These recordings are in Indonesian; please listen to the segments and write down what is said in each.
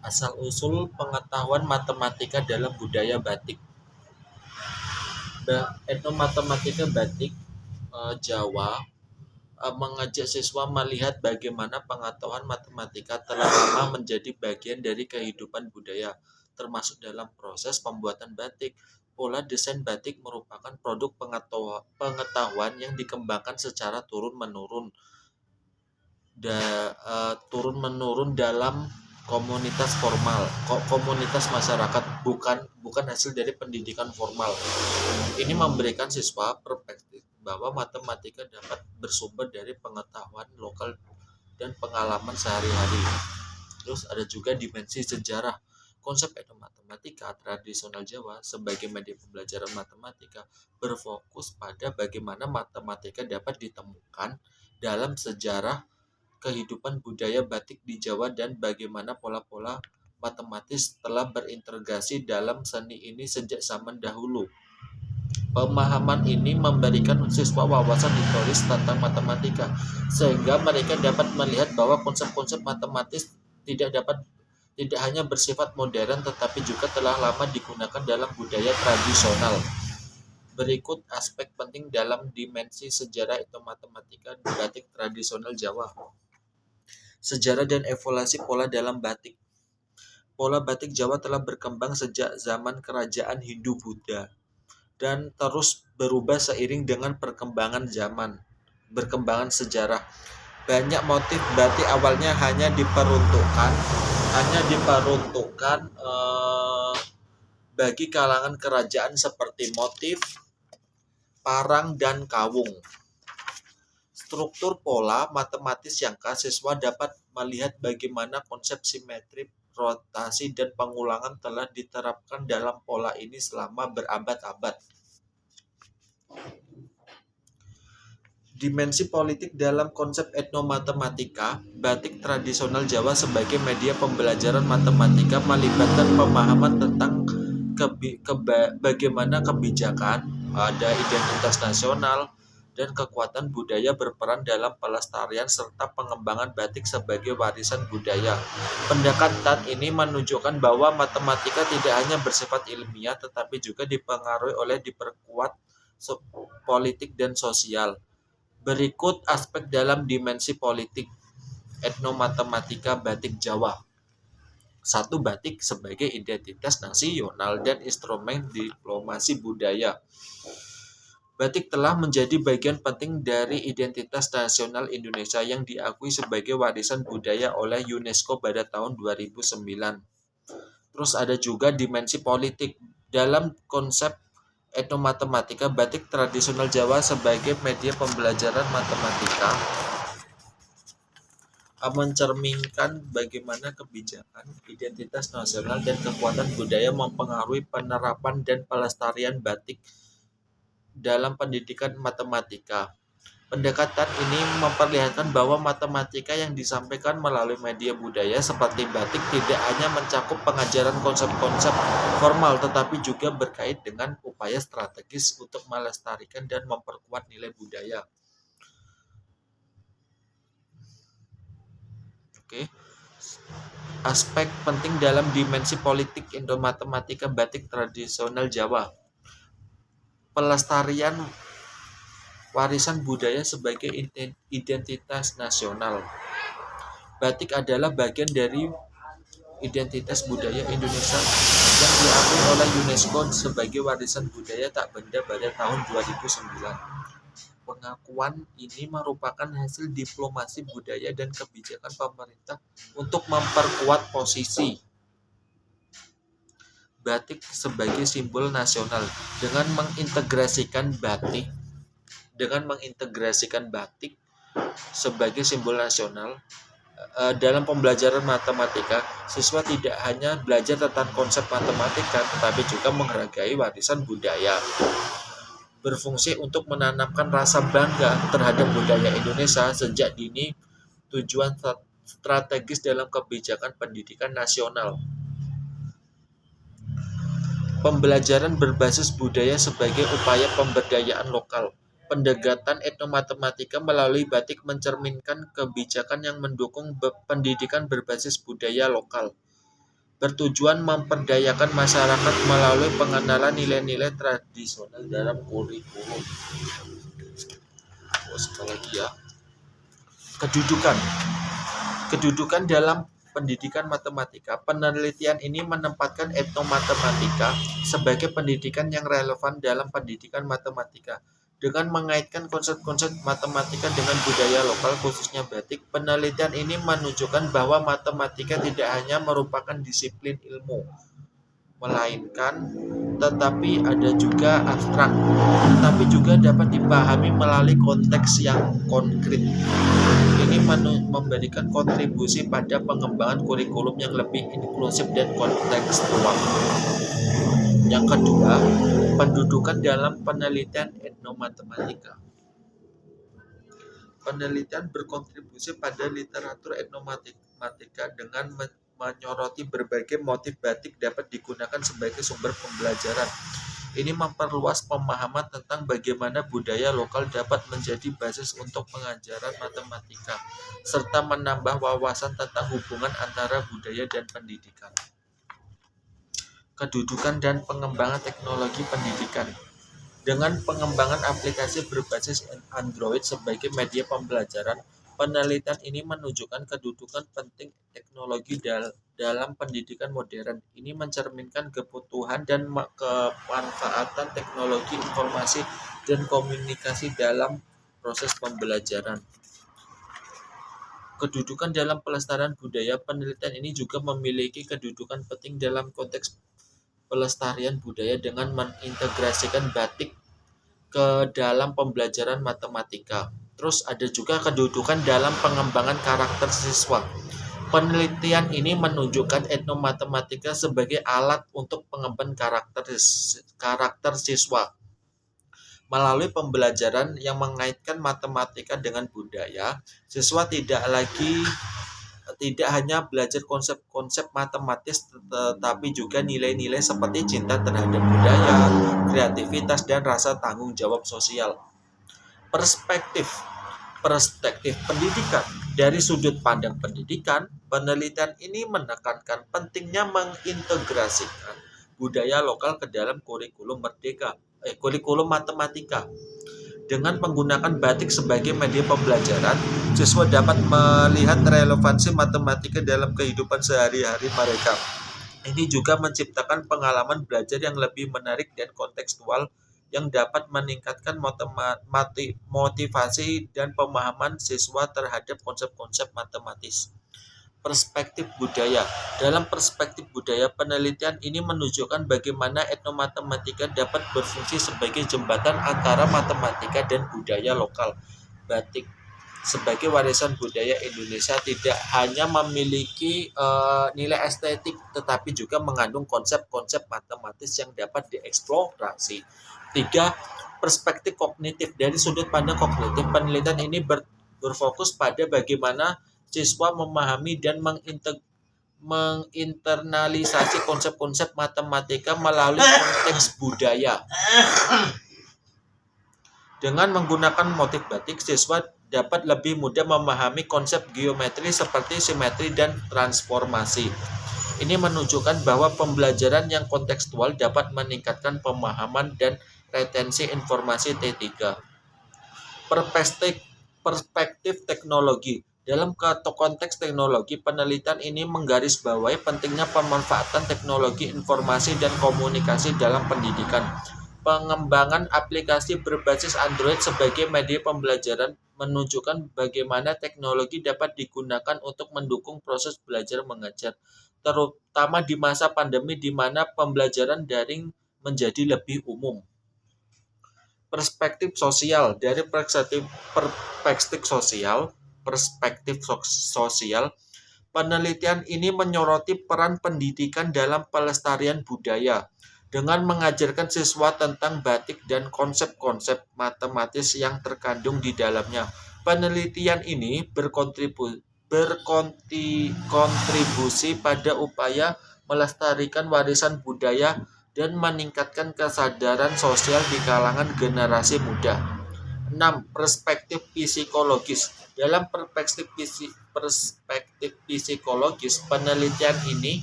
Asal-usul pengetahuan matematika dalam budaya batik. Etnomatematika batik Jawa mengajak siswa melihat bagaimana pengetahuan matematika telah lama menjadi bagian dari kehidupan budaya, termasuk dalam proses pembuatan batik. Pola desain batik merupakan produk pengetahuan yang dikembangkan secara turun-menurun dalam komunitas formal, komunitas masyarakat, bukan hasil dari pendidikan formal. Ini memberikan siswa perspektif bahwa matematika dapat bersumber dari pengetahuan lokal dan pengalaman sehari-hari. Terus ada juga dimensi sejarah. Konsep etnomatematika tradisional Jawa sebagai media pembelajaran matematika berfokus pada bagaimana matematika dapat ditemukan dalam sejarah kehidupan budaya batik di Jawa dan bagaimana pola-pola matematis telah berintegrasi dalam seni ini sejak zaman dahulu. Pemahaman ini memberikan siswa wawasan historis tentang matematika, sehingga mereka dapat melihat bahwa konsep-konsep matematis tidak hanya bersifat modern tetapi juga telah lama digunakan dalam budaya tradisional. Berikut aspek penting dalam dimensi sejarah itu matematika di batik tradisional Jawa. Sejarah dan evolusi pola dalam batik. Pola batik Jawa telah berkembang sejak zaman kerajaan Hindu-Buddha dan terus berubah seiring dengan perkembangan zaman, berkembangan sejarah. Banyak motif batik awalnya hanya diperuntukkan bagi kalangan kerajaan seperti motif parang dan kawung. Struktur pola matematis yang khas, siswa dapat melihat bagaimana konsep simetri, rotasi, dan pengulangan telah diterapkan dalam pola ini selama berabad-abad. Dimensi politik dalam konsep etnomatematika, batik tradisional Jawa sebagai media pembelajaran matematika melibatkan pemahaman tentang bagaimana kebijakan, ada identitas nasional, dan kekuatan budaya berperan dalam pelestarian serta pengembangan batik sebagai warisan budaya. Pendekatan ini menunjukkan bahwa matematika tidak hanya bersifat ilmiah tetapi juga dipengaruhi oleh diperkuat politik dan sosial. Berikut aspek dalam dimensi politik etnomatematika batik Jawa. 1. Batik sebagai identitas nasional dan instrumen diplomasi budaya. Batik telah menjadi bagian penting dari identitas nasional Indonesia yang diakui sebagai warisan budaya oleh UNESCO pada tahun 2009. Terus ada juga dimensi politik. Dalam konsep etnomatematika, batik tradisional Jawa sebagai media pembelajaran matematika mencerminkan bagaimana kebijakan, identitas nasional, dan kekuatan budaya mempengaruhi penerapan dan pelestarian batik dalam pendidikan matematika. Pendekatan ini memperlihatkan bahwa matematika yang disampaikan melalui media budaya seperti batik tidak hanya mencakup pengajaran konsep-konsep formal tetapi juga berkait dengan upaya strategis untuk melestarikan dan memperkuat nilai budaya. Oke. Aspek penting dalam dimensi politik etnomatematika batik tradisional Jawa. Pelestarian warisan budaya sebagai identitas nasional. Batik adalah bagian dari identitas budaya Indonesia yang diakui oleh UNESCO sebagai warisan budaya tak benda pada tahun 2009. Pengakuan ini merupakan hasil diplomasi budaya dan kebijakan pemerintah untuk memperkuat posisi batik sebagai simbol nasional dengan mengintegrasikan batik sebagai simbol nasional. Dalam pembelajaran matematika, siswa tidak hanya belajar tentang konsep matematika, tetapi juga menghargai warisan budaya. Berfungsi untuk menanamkan rasa bangga terhadap budaya Indonesia sejak dini, tujuan strategis dalam kebijakan pendidikan nasional. Pembelajaran berbasis budaya sebagai upaya pemberdayaan lokal. Pendekatan etnomatematika melalui batik mencerminkan kebijakan yang mendukung pendidikan berbasis budaya lokal. bertujuan memperdayakan masyarakat melalui pengenalan nilai-nilai tradisional dalam kurikulum. Sekali lagi ya, kedudukan. Kedudukan dalam pendidikan matematika. Penelitian ini menempatkan etnomatematika sebagai pendidikan yang relevan dalam pendidikan matematika. Dengan mengaitkan konsep-konsep matematika dengan budaya lokal khususnya batik, penelitian ini menunjukkan bahwa matematika tidak hanya merupakan disiplin ilmu, melainkan tetapi ada juga abstrak, tetapi juga dapat dipahami melalui konteks yang konkret. Ini memberikan kontribusi pada pengembangan kurikulum yang lebih inklusif dan kontekstual. Yang kedua, pendudukan dalam penelitian etnomatematika. Penelitian berkontribusi pada literatur etnomatematika dengan menyoroti berbagai motif batik dapat digunakan sebagai sumber pembelajaran. Ini memperluas pemahaman tentang bagaimana budaya lokal dapat menjadi basis untuk pengajaran matematika, serta menambah wawasan tentang hubungan antara budaya dan pendidikan. Kedudukan dan pengembangan teknologi pendidikan. Dengan pengembangan aplikasi berbasis Android sebagai media pembelajaran, penelitian ini menunjukkan kedudukan penting teknologi dalam pendidikan modern. Ini mencerminkan kebutuhan dan kemanfaatan teknologi informasi dan komunikasi dalam proses pembelajaran. Kedudukan dalam pelestarian budaya. Penelitian ini juga memiliki kedudukan penting dalam konteks pelestarian budaya dengan mengintegrasikan batik ke dalam pembelajaran matematika. Terus ada juga kedudukan dalam pengembangan karakter siswa. Penelitian ini menunjukkan etnomatematika sebagai alat untuk pengembangan karakter siswa. Melalui pembelajaran yang mengaitkan matematika dengan budaya, siswa tidak hanya belajar konsep-konsep matematis, tetapi juga nilai-nilai seperti cinta terhadap budaya, kreativitas, dan rasa tanggung jawab sosial. Perspektif pendidikan. Dari sudut pandang pendidikan, penelitian ini menekankan pentingnya mengintegrasikan budaya lokal ke dalam kurikulum matematika. Dengan menggunakan batik sebagai media pembelajaran, siswa dapat melihat relevansi matematika dalam kehidupan sehari-hari mereka. Ini juga menciptakan pengalaman belajar yang lebih menarik dan kontekstual yang dapat meningkatkan motivasi dan pemahaman siswa terhadap konsep-konsep matematis. Perspektif budaya. Dalam perspektif budaya, penelitian ini menunjukkan bagaimana etnomatematika dapat berfungsi sebagai jembatan antara matematika dan budaya lokal. Batik sebagai warisan budaya Indonesia tidak hanya memiliki nilai estetik, tetapi juga mengandung konsep-konsep matematis yang dapat dieksplorasi. 3. Perspektif kognitif. Dari sudut pandang kognitif, penelitian ini berfokus pada bagaimana siswa memahami dan menginternalisasi konsep-konsep matematika melalui konteks budaya. Dengan menggunakan motif batik, siswa dapat lebih mudah memahami konsep geometri seperti simetri dan transformasi. Ini menunjukkan bahwa pembelajaran yang kontekstual dapat meningkatkan pemahaman dan retensi informasi T3. Perspektif teknologi. Dalam konteks teknologi, penelitian ini menggarisbawahi pentingnya pemanfaatan teknologi informasi dan komunikasi dalam pendidikan. Pengembangan aplikasi berbasis Android sebagai media pembelajaran menunjukkan bagaimana teknologi dapat digunakan untuk mendukung proses belajar mengajar, terutama di masa pandemi di mana pembelajaran daring menjadi lebih umum. Perspektif sosial. Dari perspektif sosial, penelitian ini menyoroti peran pendidikan dalam pelestarian budaya dengan mengajarkan siswa tentang batik dan konsep-konsep matematis yang terkandung di dalamnya. Penelitian ini berkontribusi pada upaya melestarikan warisan budaya dan meningkatkan kesadaran sosial di kalangan generasi muda. 6. Perspektif psikologis. Dalam perspektif psikologis, penelitian ini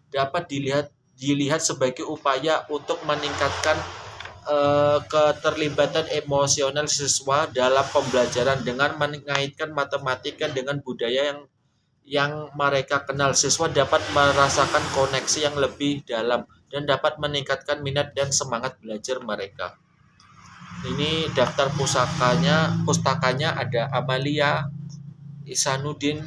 dapat dilihat sebagai upaya untuk meningkatkan keterlibatan emosional siswa dalam pembelajaran dengan mengaitkan matematika dengan budaya yang mereka kenal. Siswa dapat merasakan koneksi yang lebih dalam dan dapat meningkatkan minat dan semangat belajar mereka. Ini daftar pustakanya ada Amalia Isanuddin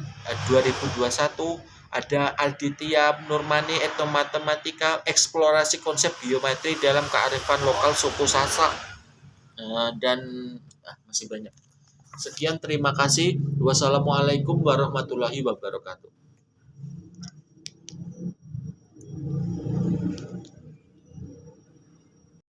2021, ada Alditya Nurmani Etnomatematika Eksplorasi Konsep Biometri dalam Kearifan Lokal Suku Sasak, dan masih banyak. Sekian, terima kasih. Wassalamualaikum warahmatullahi wabarakatuh.